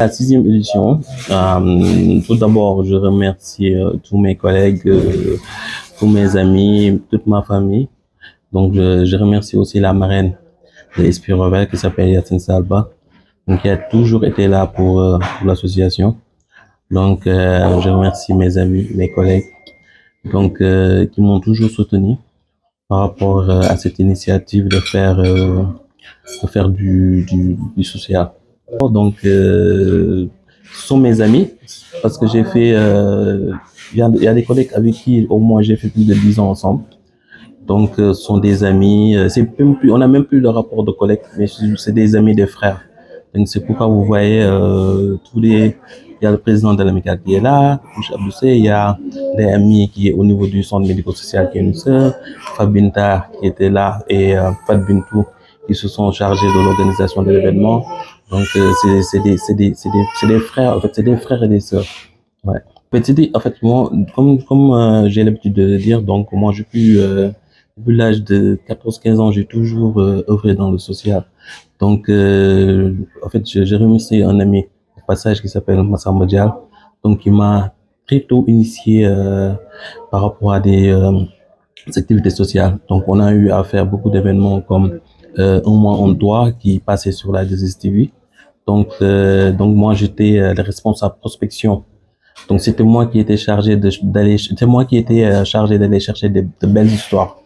la sixième édition. Tout d'abord, je remercie tous mes collègues, tous mes amis, toute ma famille. Donc, je remercie aussi la marraine de l'Esprit Rebelle qui s'appelle Yacine Salba, donc qui a toujours été là pour l'association. Donc, je remercie mes amis, mes collègues, donc qui m'ont toujours soutenu par rapport à cette initiative de faire du social. Donc, ce sont mes amis parce que j'ai fait, il y a des collègues avec qui au moins j'ai fait plus de 10 ans ensemble. Donc, ce sont des amis. C'est même plus, on n'a même plus le rapport de collègues, mais c'est des amis, des frères. Donc, c'est pourquoi vous voyez il y a le président de l'amicale qui est là, Mouche Abdoussé, il y a l'AMI qui est au niveau du centre médico-social qui est une sœur, Fabinta qui était là et Fat Bintou qui se sont chargés de l'organisation de l'événement. Donc, c'est des frères, en fait, c'est des frères et des sœurs. Ouais. En fait, moi, comme j'ai l'habitude de le dire, donc moi, depuis l'âge de 14-15 ans, j'ai toujours œuvré dans le social. Donc, en fait, j'ai remercié un ami au passage qui s'appelle Massamba Dial, donc qui m'a très tôt initié par rapport à des activités sociales. Donc, on a eu à faire beaucoup d'événements comme Un mois en droit qui passait sur la 2STV. Donc moi, j'étais le responsable prospection. Donc, c'était moi qui étais chargé c'est moi qui étais chargé d'aller chercher de belles histoires.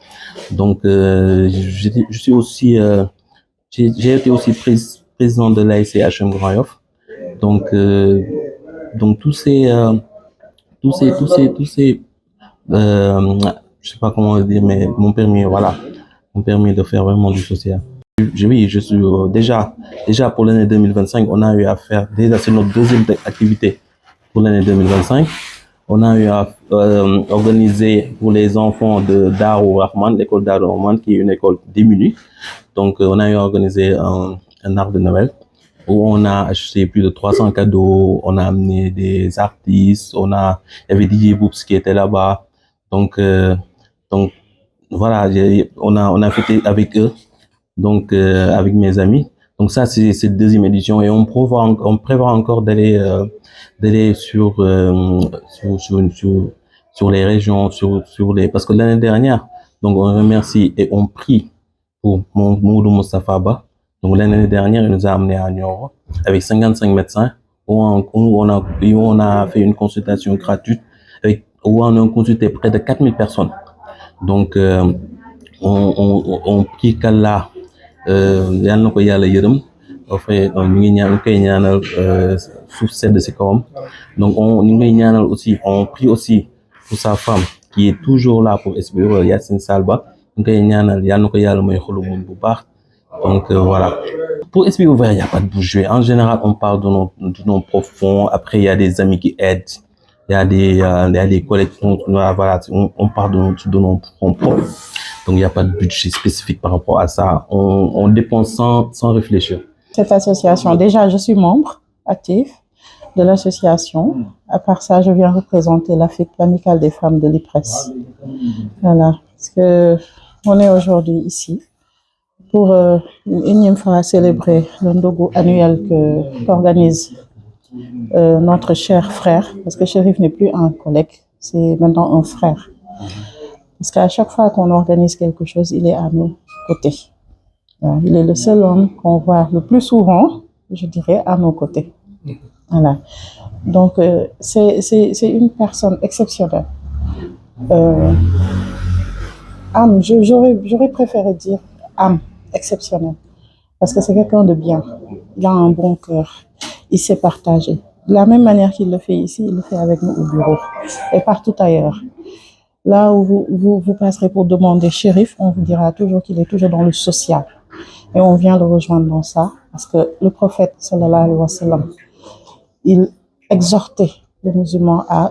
Donc, je suis aussi, j'ai été aussi président de l'ASCHM Grand Yoff. Donc, donc tous ces, euh, je sais pas comment le dire, mais m'ont permis de faire vraiment du social. Oui, je suis déjà pour l'année 2025, on a eu à faire, déjà c'est notre deuxième activité pour l'année 2025. On a eu à organiser pour les enfants de Darou Rahman, l'école Darou Rahman, qui est une école démunie. Donc, on a eu à organiser un arbre de Noël où on a acheté plus de 300 cadeaux, on a amené des artistes, il y avait DJ Boops qui était là-bas. Donc, donc voilà, on a fêté avec eux, donc avec mes amis. Donc ça, c'est la deuxième édition et on prévoit encore d'aller sur les régions, parce que l'année dernière, donc on remercie et on prie pour Moudou Moustapha Ba. Donc l'année dernière, il nous a amené à Nioro avec 55 médecins où on a fait une consultation gratuite où on a consulté près de 4000 personnes. Donc on prie qu'Allah yal na ko yàlla yërëm enfin ñu ngi ñaan koy ñaanal suuf sedd ci kawam. Donc ñu ngi ñaanal aussi, on prie aussi pour sa femme qui est toujours là pour espérer Yacine Salba. Ñu koy ñaanal yal na ko yàlla may xolu muñ bu baax. Donc voilà. Pour Esprit Ouvert, il n'y a pas de bouger. En général, on parle de nos profonds. Après, il y a des amis qui aident. Il y a des collègues, voilà, on parle de nos profonds. Donc, il n'y a pas de budget spécifique par rapport à ça. On dépense sans réfléchir. Cette association, déjà, je suis membre actif de l'association. À part ça, je viens représenter l'amicale des femmes de l'IPRES. Voilà, parce que on est aujourd'hui ici pour une énième fois célébrer le Ndogo annuel qu'organise notre cher frère, parce que Chérif n'est plus un collègue, c'est maintenant un frère. Parce qu'à chaque fois qu'on organise quelque chose, il est à nos côtés. Il est le seul homme qu'on voit le plus souvent, je dirais, à nos côtés. Voilà. Donc, c'est une personne exceptionnelle. Âme, j'aurais préféré dire âme exceptionnelle. Parce que c'est quelqu'un de bien. Il a un bon cœur. Il sait partager. De la même manière qu'il le fait ici, il le fait avec nous au bureau et partout ailleurs. Là où vous passerez pour demander Chérif, on vous dira toujours qu'il est toujours dans le social. Et on vient le rejoindre dans ça, parce que le prophète, sallallahu alayhi wa sallam, il exhortait les musulmans à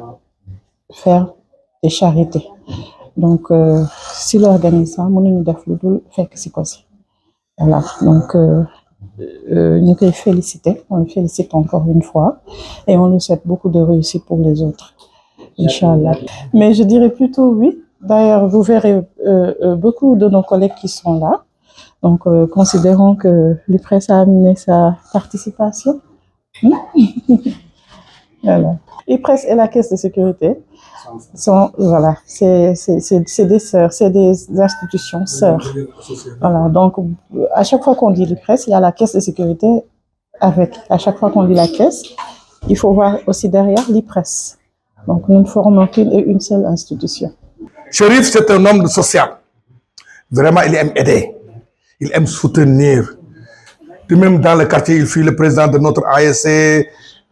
faire des charités. Donc, s'il organise ça, mënuñu def lu dul fekk si ko si. Voilà, donc nous les féliciter, on le félicite encore une fois et on lui souhaite beaucoup de réussite pour les autres, Inch'Allah. Mais je dirais plutôt oui. D'ailleurs, vous verrez beaucoup de nos collègues qui sont là. Donc, considérons que l'IPRES a amené sa participation. Voilà. L'IPRES et la caisse de sécurité sont, voilà, c'est des sœurs, c'est des institutions sœurs. Voilà, donc à chaque fois qu'on dit l'IPRES, il y a la caisse de sécurité avec. À chaque fois qu'on dit la caisse, il faut voir aussi derrière l'IPRES. Donc nous ne formons qu'une et une seule institution. Chérif, c'est un homme social. Vraiment, il aime aider. Il aime soutenir. Et même dans le quartier, il fut le président de notre ASC.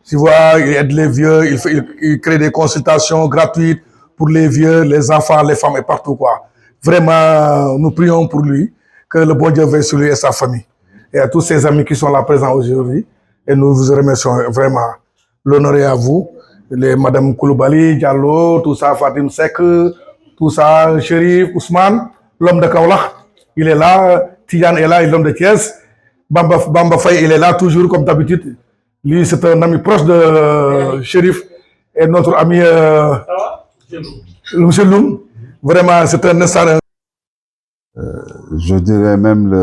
Tu vois, il aide les vieux, il crée des consultations gratuites pour les vieux, les enfants, les femmes et partout, quoi. Vraiment, nous prions pour lui, que le bon Dieu veille sur lui et sa famille. Et à tous ses amis qui sont là présents aujourd'hui. Et nous vous remercions vraiment. L'honneur est à vous. Les Madame Koulibaly, Diallo, tout ça, Fatim Sek, tout ça, Chérif, Ousmane, l'homme de Kaolach, il est là. Tidiane est là, l'homme de Thiès. Bamba Faye, il est là toujours comme d'habitude. Lui, c'est un ami proche de Chérif et notre ami M. Loum. Vraiment, c'est un instant. Je dirais même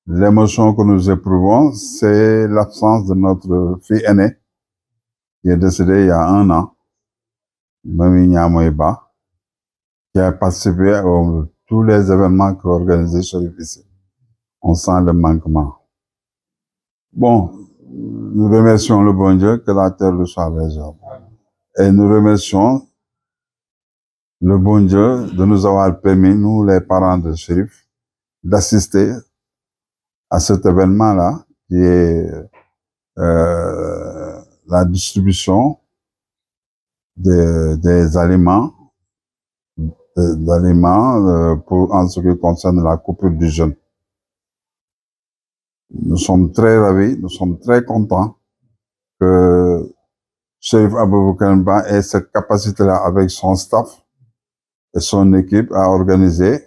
l'émotion que nous éprouvons, c'est l'absence de notre fille aînée qui est décédée il y a 1 an, Mami Niamoiba, qui a participé à tous les événements qu'organisait Chérif ici. On sent le manquement. Bon, nous remercions le bon Dieu, que la terre lui soit légère. Et nous remercions le bon Dieu de nous avoir permis, nous les parents de Chérif, d'assister à cet événement-là, qui est la distribution des aliments, pour, en ce qui concerne la coupure du jeûne. Nous sommes très ravis, nous sommes très contents que Chérif Aboubakar Ba ait cette capacité-là avec son staff et son équipe à organiser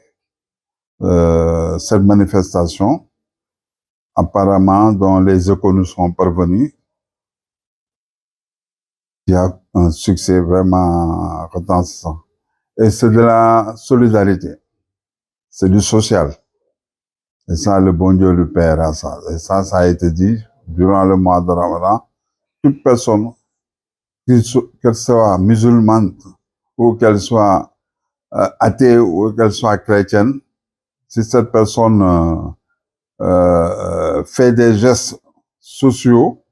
cette manifestation, apparemment dont les échos nous sont parvenus. Il y a un succès vraiment retentissant. Et c'est de la solidarité, c'est du social. Et ça, le bon Dieu lui paiera ça. Et ça a été dit durant le mois de Ramadan. Toute personne, qu'elle soit musulmane ou qu'elle soit athée ou qu'elle soit chrétienne, si cette personne fait des gestes sociaux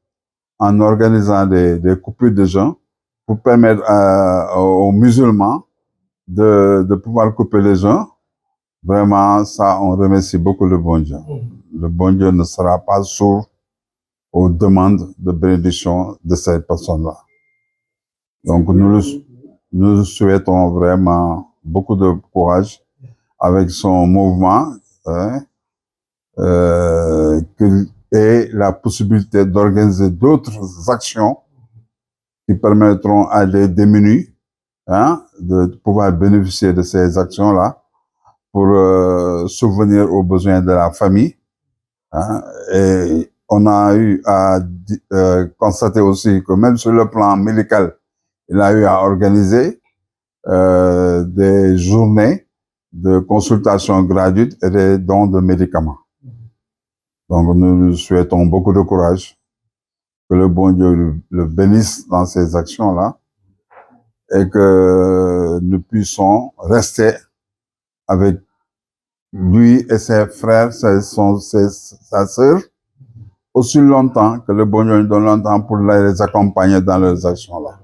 en organisant des coupures de jeûne pour permettre aux musulmans de pouvoir couper les jeûnes, vraiment, ça, on remercie beaucoup le bon Dieu. Le bon Dieu ne sera pas sourd aux demandes de bénédiction de ces personnes-là. Donc, nous souhaitons vraiment beaucoup de courage avec son mouvement, qu'il ait la possibilité d'organiser d'autres actions qui permettront à des démunis de pouvoir bénéficier de ces actions-là pour subvenir aux besoins de la famille. Et on a eu à constater aussi que même sur le plan médical, il a eu à organiser des journées de consultation gratuite et des dons de médicaments. Donc nous lui souhaitons beaucoup de courage, que le bon Dieu le bénisse dans ces actions-là et que nous puissions rester avec lui et ses frères, sa sœur, aussi longtemps que le bon Dieu nous donne longtemps pour les accompagner dans leurs actions-là.